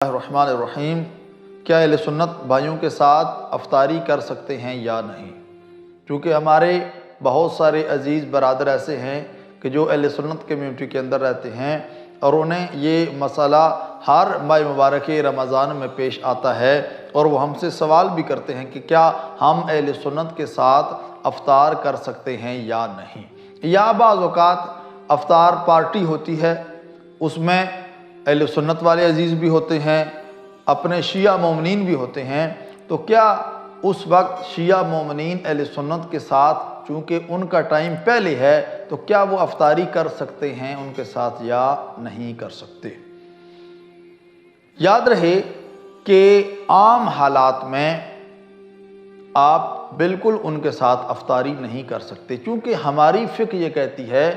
الرحمن، کیا اہل سنت بھائیوں کے ساتھ افطاری کر سکتے ہیں یا نہیں؟ چونکہ ہمارے بہت سارے عزیز برادر ایسے ہیں کہ جو اہل سنت کمیونٹی کے اندر رہتے ہیں اور انہیں یہ مسئلہ ہر ماہ مبارک رمضان میں پیش آتا ہے، اور وہ ہم سے سوال بھی کرتے ہیں کہ کیا ہم اہل سنت کے ساتھ افطار کر سکتے ہیں یا نہیں؟ یا بعض اوقات افطار پارٹی ہوتی ہے، اس میں اہل سنت والے عزیز بھی ہوتے ہیں، اپنے شیعہ مومنین بھی ہوتے ہیں، تو کیا اس وقت شیعہ مومنین اہل سنت کے ساتھ، چونکہ ان کا ٹائم پہلے ہے، تو کیا وہ افطاری کر سکتے ہیں ان کے ساتھ یا نہیں کر سکتے؟ یاد رہے کہ عام حالات میں آپ بالکل ان کے ساتھ افطاری نہیں کر سکتے، چونکہ ہماری فقہ یہ کہتی ہے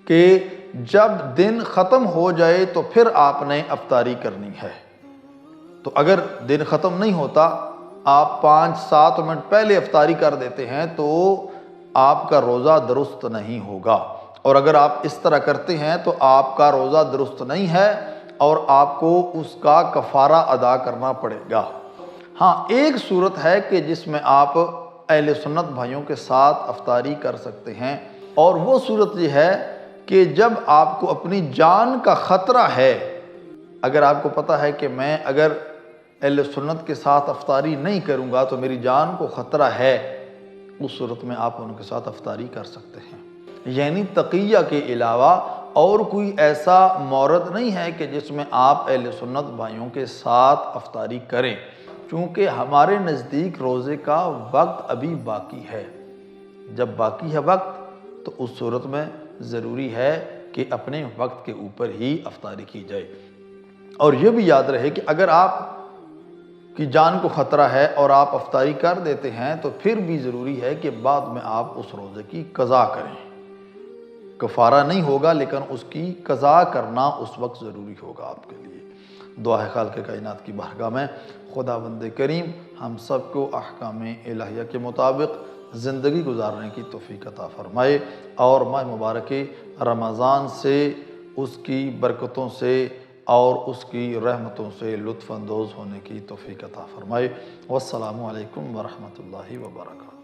کہ جب دن ختم ہو جائے تو پھر آپ نے افطاری کرنی ہے۔ تو اگر دن ختم نہیں ہوتا، آپ 5-7 منٹ پہلے افطاری کر دیتے ہیں تو آپ کا روزہ درست نہیں ہوگا، اور اگر آپ اس طرح کرتے ہیں تو آپ کا روزہ درست نہیں ہے اور آپ کو اس کا کفارہ ادا کرنا پڑے گا۔ ہاں، ایک صورت ہے کہ جس میں آپ اہل سنت بھائیوں کے ساتھ افطاری کر سکتے ہیں، اور وہ صورت یہ ہے کہ جب آپ کو اپنی جان کا خطرہ ہے۔ اگر آپ کو پتہ ہے کہ میں اگر اہل سنت کے ساتھ افطاری نہیں کروں گا تو میری جان کو خطرہ ہے، اس صورت میں آپ ان کے ساتھ افطاری کر سکتے ہیں۔ یعنی تقیہ کے علاوہ اور کوئی ایسا مورد نہیں ہے کہ جس میں آپ اہل سنت بھائیوں کے ساتھ افطاری کریں، چونکہ ہمارے نزدیک روزے کا وقت ابھی باقی ہے۔ جب باقی ہے وقت تو اس صورت میں ضروری ہے کہ اپنے وقت کے اوپر ہی افطاری کی جائے۔ اور یہ بھی یاد رہے کہ اگر آپ کی جان کو خطرہ ہے اور آپ افطاری کر دیتے ہیں تو پھر بھی ضروری ہے کہ بعد میں آپ اس روزے کی قضا کریں۔ کفارہ نہیں ہوگا لیکن اس کی قضا کرنا اس وقت ضروری ہوگا آپ کے لیے۔ دعا ہے خالق کائنات کی بارگاہ میں خداوند کریم ہم سب کو احکام الہیہ کے مطابق زندگی گزارنے کی توفیق عطا فرمائے، اور ماہ مبارک رمضان سے، اس کی برکتوں سے اور اس کی رحمتوں سے لطف اندوز ہونے کی توفیق عطا فرمائے۔ والسلام علیکم ورحمۃ اللہ وبرکاتہ۔